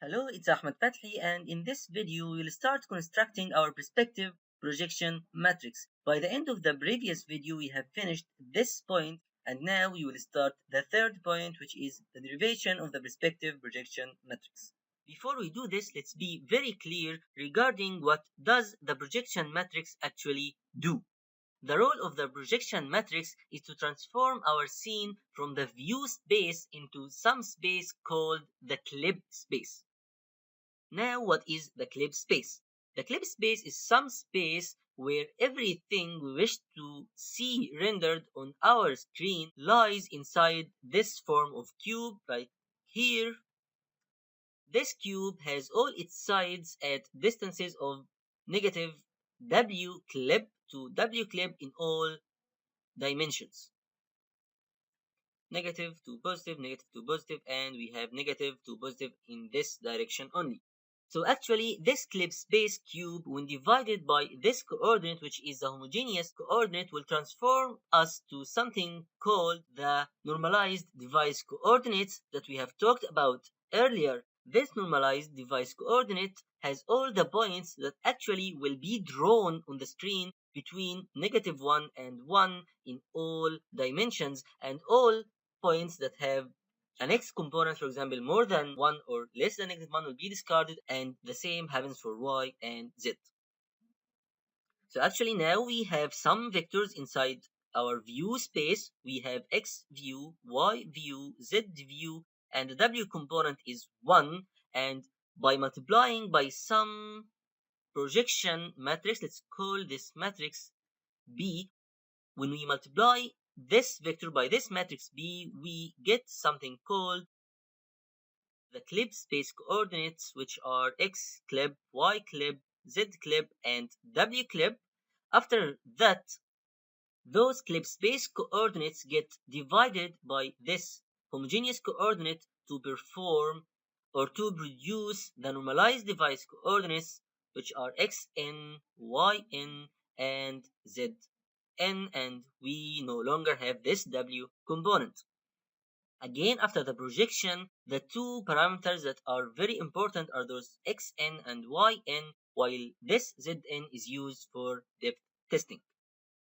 Hello, it's Ahmed Fathi, and in this video, we'll start constructing our perspective projection matrix. By the end of the previous video, we have finished this point, and now we will start the third point, which is the derivation of the perspective projection matrix. Before we do this, let's be very clear regarding what does the projection matrix actually do. The role of the projection matrix is to transform our scene from the view space into some space called the clip space. Now, what is the clip space? The clip space is some space where everything we wish to see rendered on our screen lies inside this form of cube right here. This cube has all its sides at distances of negative w clip to w clip in all dimensions. Negative to positive, and we have negative to positive in this direction only. So actually, this clip space cube, when divided by this coordinate, which is the homogeneous coordinate, will transform us to something called the normalized device coordinates that we have talked about earlier. This normalized device coordinate has all the points that actually will be drawn on the screen between -1 and 1 in all dimensions, and all points that have an x component, for example, more than 1 or less than -1 will be discarded, and the same happens for y and z. So actually now we have some vectors inside our view space. We have x view, y view, z view, and the w component is 1. And by multiplying by some projection matrix, let's call this matrix B. When we multiply this vector by this matrix B, we get something called the clip space coordinates, which are x clip, y clip, z clip, and w clip. After that, those clip space coordinates get divided by this homogeneous coordinate to perform or to produce the normalized device coordinates, which are xn, yn, and zn, and we no longer have this w component. Again, after the projection, the two parameters that are very important are those xn and yn, while this zn is used for depth testing.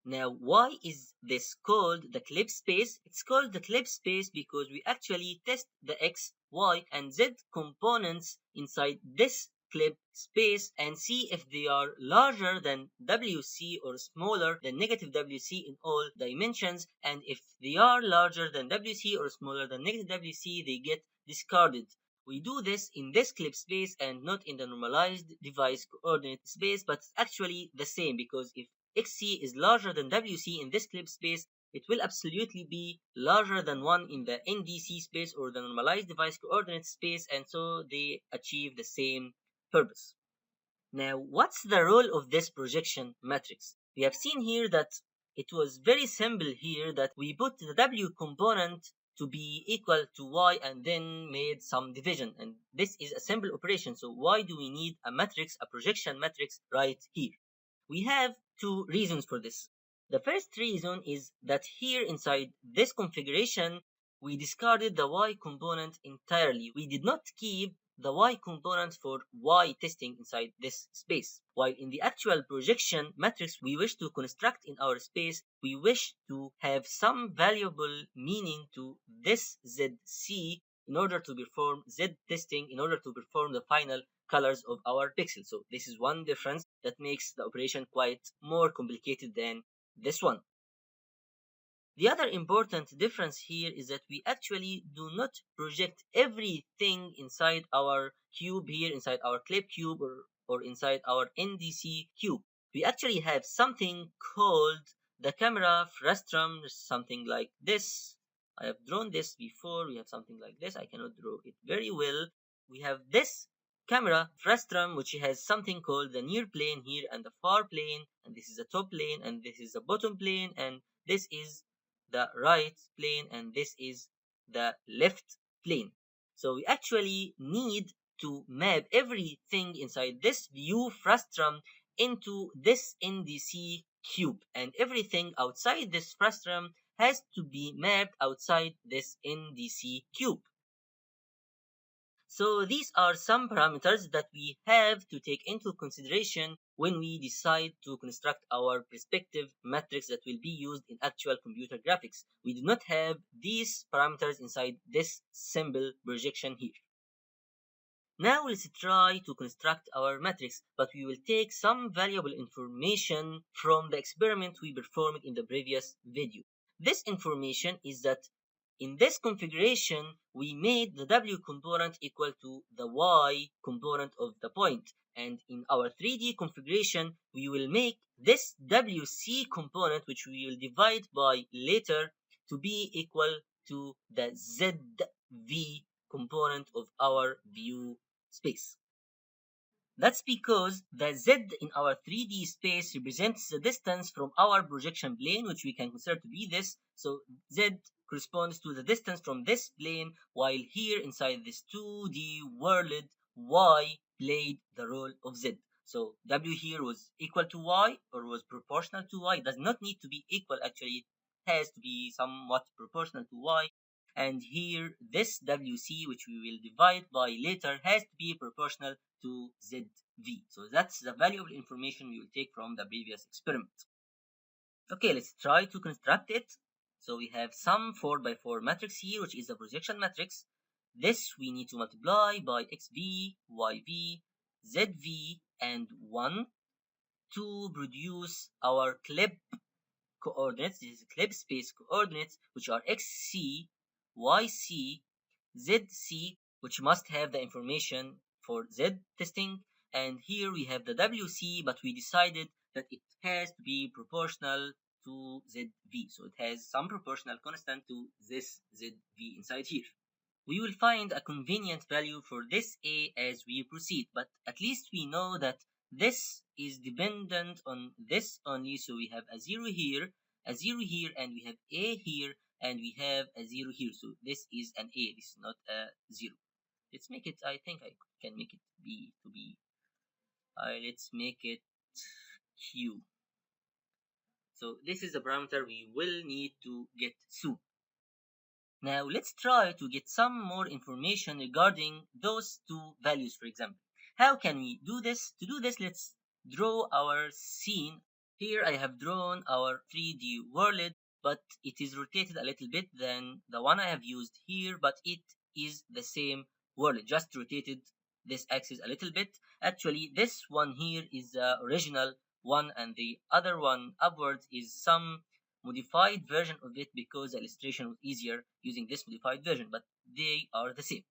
Now, why is this called the clip space? It's called the clip space because we actually test the x, y, and z components inside this clip space and see if they are larger than WC or smaller than negative WC in all dimensions. And if they are larger than WC or smaller than negative WC, they get discarded. We do this in this clip space and not in the normalized device coordinate space, but it's actually the same because if XC is larger than WC in this clip space, it will absolutely be larger than 1 in the NDC space or the normalized device coordinate space, and so they achieve the same purpose. Now, what's the role of this projection matrix? We have seen here that it was very simple here that we put the W component to be equal to y and then made some division, and this is a simple operation. So why do we need a matrix, a projection matrix right here? We have two reasons for this. The first reason is that here inside this configuration, we discarded the y component entirely. We did not keep the y component for y testing inside this space. While in the actual projection matrix we wish to construct in our space, we wish to have some valuable meaning to this ZC in order to perform Z testing, in order to perform the final colors of our pixel. So this is one difference that makes the operation quite more complicated than this one. The other important difference here is that we actually do not project everything inside our cube here, inside our clip cube or inside our NDC cube. We actually have something called the camera frustum, something like this. I have drawn this before. We have something like this. I cannot draw it very well. We have this camera frustum, which has something called the near plane here and the far plane, and this is the top plane, and this is the bottom plane, and this is the right plane, and this is the left plane. So we actually need to map everything inside this view frustum into this NDC cube, and everything outside this frustum has to be mapped outside this NDC cube. So these are some parameters that we have to take into consideration when we decide to construct our perspective matrix that will be used in actual computer graphics. We do not have these parameters inside this simple projection here. Now let's try to construct our matrix, but we will take some valuable information from the experiment we performed in the previous video. This information is that in this configuration, we made the W component equal to the Y component of the point. And in our 3D configuration, we will make this WC component, which we will divide by later, to be equal to the ZV component of our view space. That's because the Z in our 3D space represents the distance from our projection plane, which we can consider to be this. So Z corresponds to the distance from this plane, while here inside this 2D world, Y played the role of Z. So W here was equal to Y or was proportional to Y. It does not need to be equal, actually. It has to be somewhat proportional to Y. And here, this WC, which we will divide by later, has to be proportional to ZV. So that's the valuable information we will take from the previous experiment. Okay, let's try to construct it. So we have some 4x4 matrix here, which is a projection matrix. This we need to multiply by XV, YV, ZV, and 1 to produce our clip coordinates. This is clip space coordinates, which are XC, YC, ZC, which must have the information for Z testing. And here we have the WC, but we decided that it has to be proportional to ZV. So it has some proportional constant to this ZV inside here. We will find a convenient value for this A as we proceed, but at least we know that this is dependent on this only. So we have a 0 here, a 0 here, and we have A here, and we have a 0 here. So this is an A, this is not a 0. Let's make it, I think I can make it B to B. Let's make it Q. So this is a parameter we will need to get soon. Now let's try to get some more information regarding those two values, for example. How can we do this? To do this, let's draw our scene. Here I have drawn our 3D world, but it is rotated a little bit than the one I have used here, but it is the same world, just rotated this axis a little bit. Actually, this one here is the original one, and the other one upwards is some modified version of it because the illustration was easier using this modified version, but they are the same.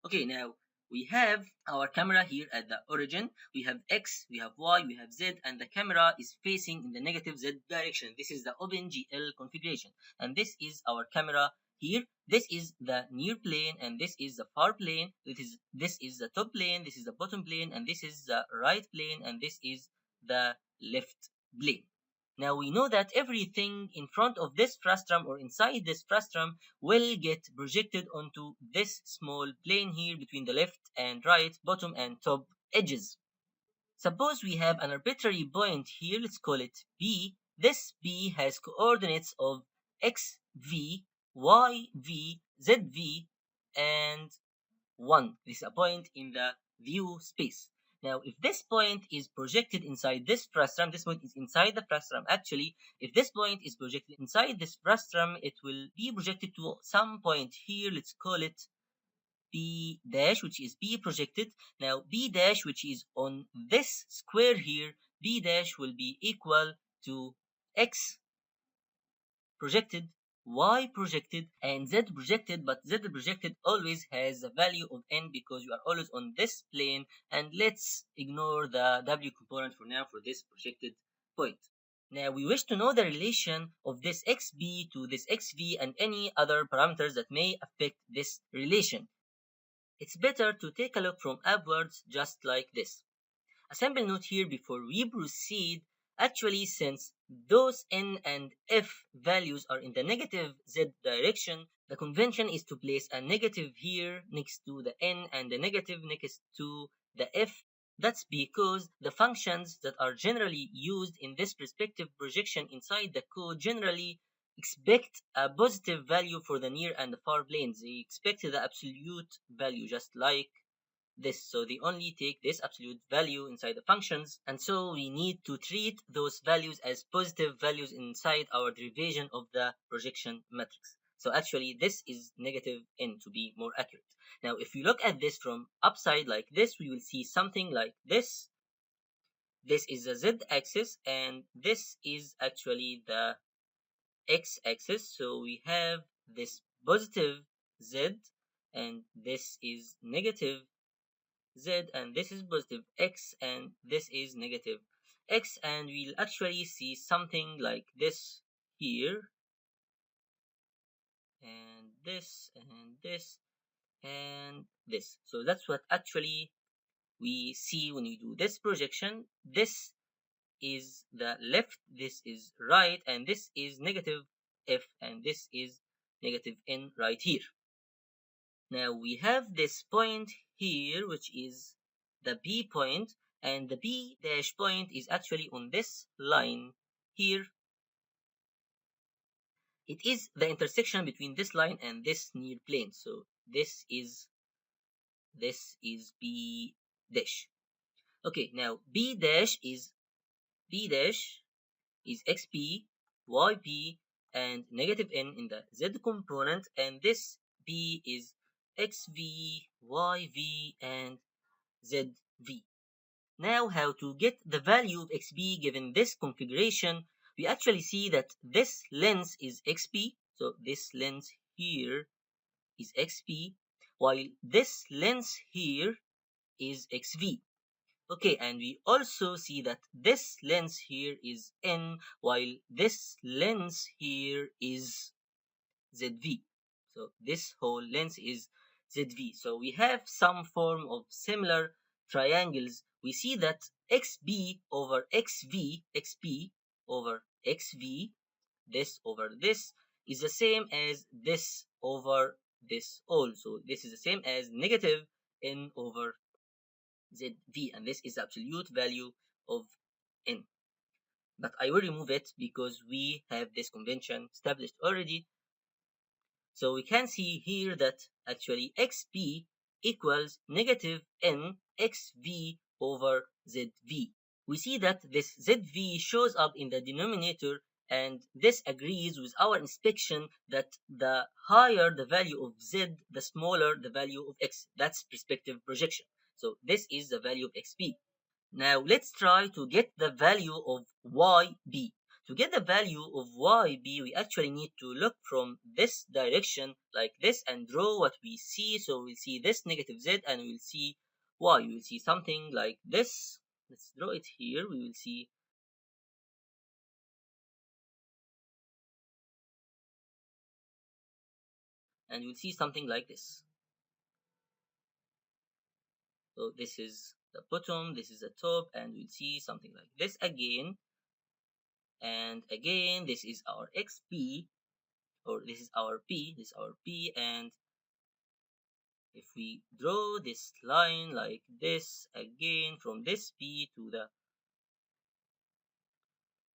Okay, now we have our camera here at the origin. We have X, we have Y, we have Z, and the camera is facing in the negative Z direction. This is the OpenGL configuration, and this is our camera here. This is the near plane, and this is the far plane. This is the top plane, this is the bottom plane, and this is the right plane, and this is the left plane. Now we know that everything in front of this frustum or inside this frustum will get projected onto this small plane here between the left and right, bottom and top edges. Suppose we have an arbitrary point here, let's call it B. This B has coordinates of XV, YV, ZV, and 1. This is a point in the view space. Now, if this point is projected inside this frustum, this point is inside the frustum. Actually, if this point is projected inside this frustum, it will be projected to some point here. Let's call it B dash, which is B projected. Now, B dash, which is on this square here, B dash will be equal to X projected, Y projected, and Z projected, but Z projected always has a value of N because you are always on this plane, and let's ignore the W component for now for this projected point. Now we wish to know the relation of this XB to this XV and any other parameters that may affect this relation. It's better to take a look from upwards just like this. A simple note here before we proceed. Actually, since those N and F values are in the negative Z direction, the convention is to place a negative here next to the N and the negative next to the F. That's because the functions that are generally used in this perspective projection inside the code generally expect a positive value for the near and the far planes. They expect the absolute value, just like this. So they only take this absolute value inside the functions, and so we need to treat those values as positive values inside our derivation of the projection matrix. So actually this is negative n, to be more accurate. Now if you look at this from upside like this, we will see something like this. This is the z-axis and this is actually the x-axis. So we have this positive z and this is negative z, and this is positive x and this is negative x, and we'll actually see something like this here, and this and this and this. So that's what actually we see when we do this projection. This is the left, this is right, and this is negative f and this is negative n right here. Now we have this point here, which is the B point, and the B dash point is actually on this line here. It is the intersection between this line and this near plane. So this is B dash. Okay, now B dash is xp, yp, and negative n in the z component, and this B is xv, yv, and zv. Now how to get the value of xp given this configuration? We actually see that this length is xp, so this length here is xp, while this length here is xv. Okay, and we also see that this length here is n, while this length here is zv. So this whole length is zv. So we have some form of similar triangles. We see that xb over xv, xp over xv, this over this, is the same as this over this all. So this is the same as negative n over zv, and this is the absolute value of n. But I will remove it because we have this convention established already. So we can see here that actually xp equals negative n xv over zv. We see that this zv shows up in the denominator, and this agrees with our inspection that the higher the value of z, the smaller the value of x. That's perspective projection. So this is the value of xp. Now let's try to get the value of yb. To get the value of yb, we actually need to look from this direction like this and draw what we see. So we'll see this negative z and we'll see y. We will see something like this. Let's draw it here. We will see and we'll see something like this. So this is the bottom, this is the top, and we'll see something like this again. And again, this is our xp, or this is our p, and if we draw this line like this again from this p to the,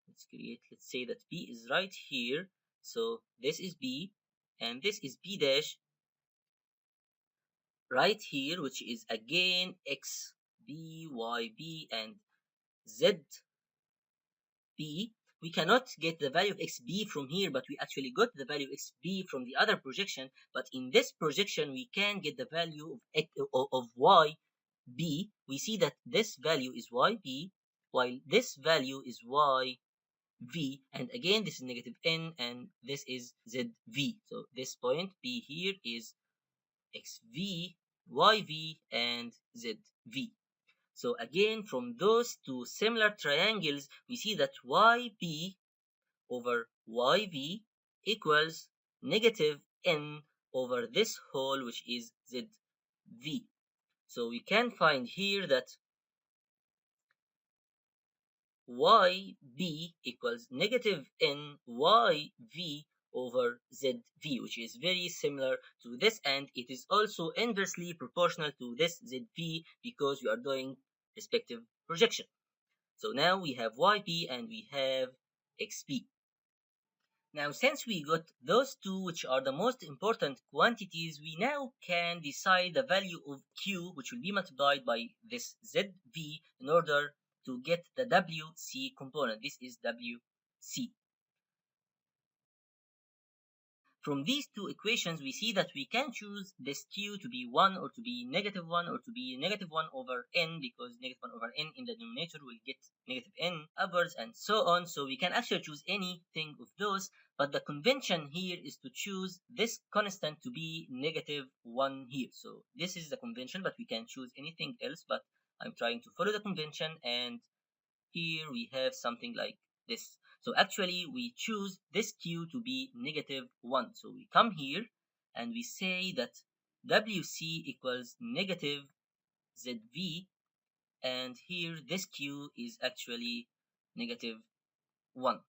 let's say that p is right here. So this is b and this is b dash right here, which is again x b y b and z b. We cannot get the value of xb from here, but we actually got the value of xb from the other projection. But in this projection, we can get the value of yb. We see that this value is yb, while this value is yv, and again this is negative n and this is zv. So this point p here is xv, yv, and zv. So again, from those two similar triangles, we see that yp over yv equals negative n over this whole, which is zv. So we can find here that yb equals negative n yv over zv, which is very similar to this, and it is also inversely proportional to this zv because we are doing respective projection. So now we have yp and we have xp. Now, since we got those two, which are the most important quantities, we now can decide the value of Q, which will be multiplied by this ZV, in order to get the WC component. This is WC. From these two equations, we see that we can choose this Q to be 1 or to be -1 or to be -1 over n, because -1 over n in the denominator will get -n upwards and so on. So we can actually choose anything of those, but the convention here is to choose this constant to be -1 here. So this is the convention, but we can choose anything else, but I'm trying to follow the convention, and here we have something like this. So actually we choose this Q to be -1. So we come here and we say that WC equals negative ZV, and here this Q is actually -1.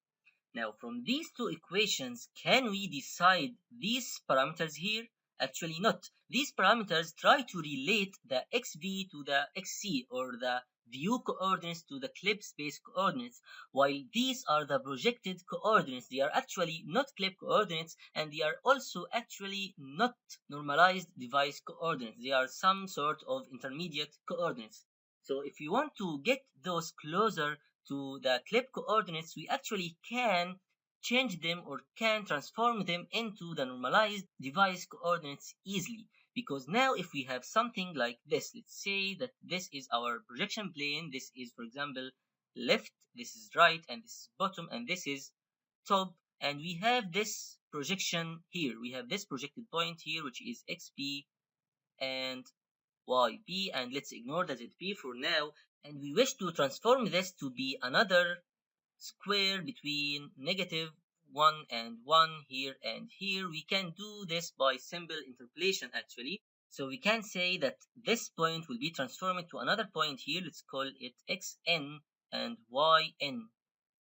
Now, from these two equations, can we decide these parameters here? Actually not. These parameters try to relate the xv to the xc, or the view coordinates to the clip space coordinates, while these are the projected coordinates. They are actually not clip coordinates, and they are also actually not normalized device coordinates. They are some sort of intermediate coordinates. So if you want to get those closer to the clip coordinates, we actually can change them or can transform them into the normalized device coordinates easily. Because now if we have something like this, let's say that this is our projection plane, this is, for example, left, this is right, and this is bottom, and this is top, and we have this projection here. We have this projected point here, which is xp and yp, and let's ignore the zp for now, and we wish to transform this to be another square between -1 and 1 here and here. We can do this by simple interpolation actually. So we can say that this point will be transformed to another point here. Let's call it xn and yn.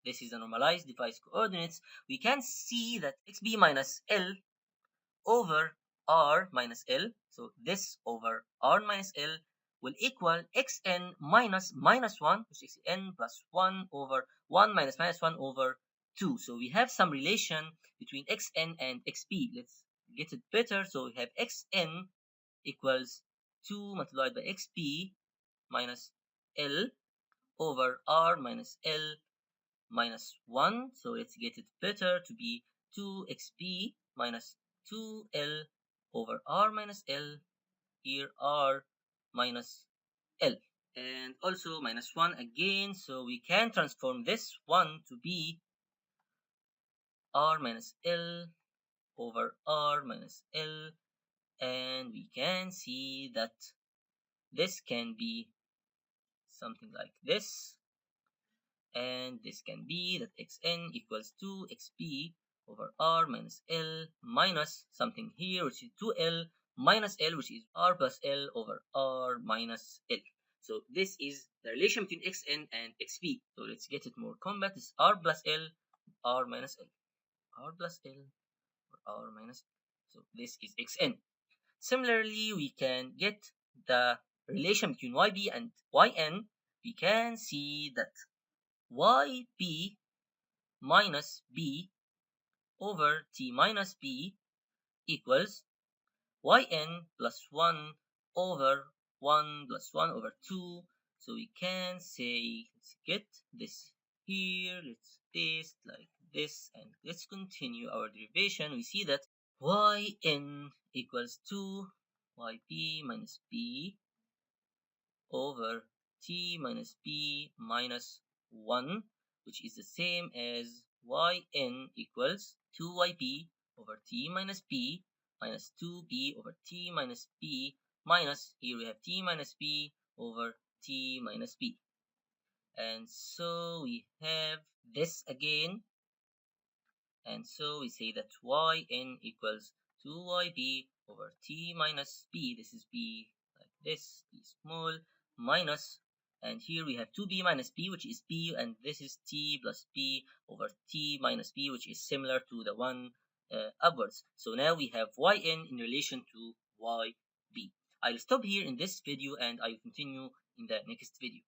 This is the normalized device coordinates. We can see that xb minus l over r minus l, so this over r minus l, will equal xn minus -1, which is n plus 1 over 1 minus -1 over 2. So we have some relation between xn and xp. Let's get it better. So we have xn equals 2 multiplied by xp minus l over r minus l minus 1. So let's get it better to be 2xp minus 2l over r minus l, here r minus l, and also minus 1 again. So we can transform this 1 to be r minus l over r minus l, and we can see that this can be something like this, and this can be that xn equals 2xp over r minus l minus something here, which is 2l minus l, which is r plus l over r minus l. So this is the relation between xn and xp. So let's get it more compact. This is r plus l, r minus l, r plus l, or r minus l. So this is xn. Similarly, we can get the relation between yb and yn. We can see that yp minus b over t minus b equals yn plus 1 over 1 plus 1 over 2. So we can say, let's get this here, let's paste like this, and let's continue our derivation. We see that yn equals 2 yp minus b over t minus b minus 1, which is the same as yn equals 2yp over t minus b minus 2b over t minus b minus, here we have t minus b over t minus b. And so we have this again, and so we say that yn equals 2yb over t minus b, this is b like this, b small, minus, and here we have 2b minus b, which is b, and this is t plus b over t minus b, which is similar to the one upwards. So now we have yn in relation to yb. I'll stop here in this video and I'll continue in the next video.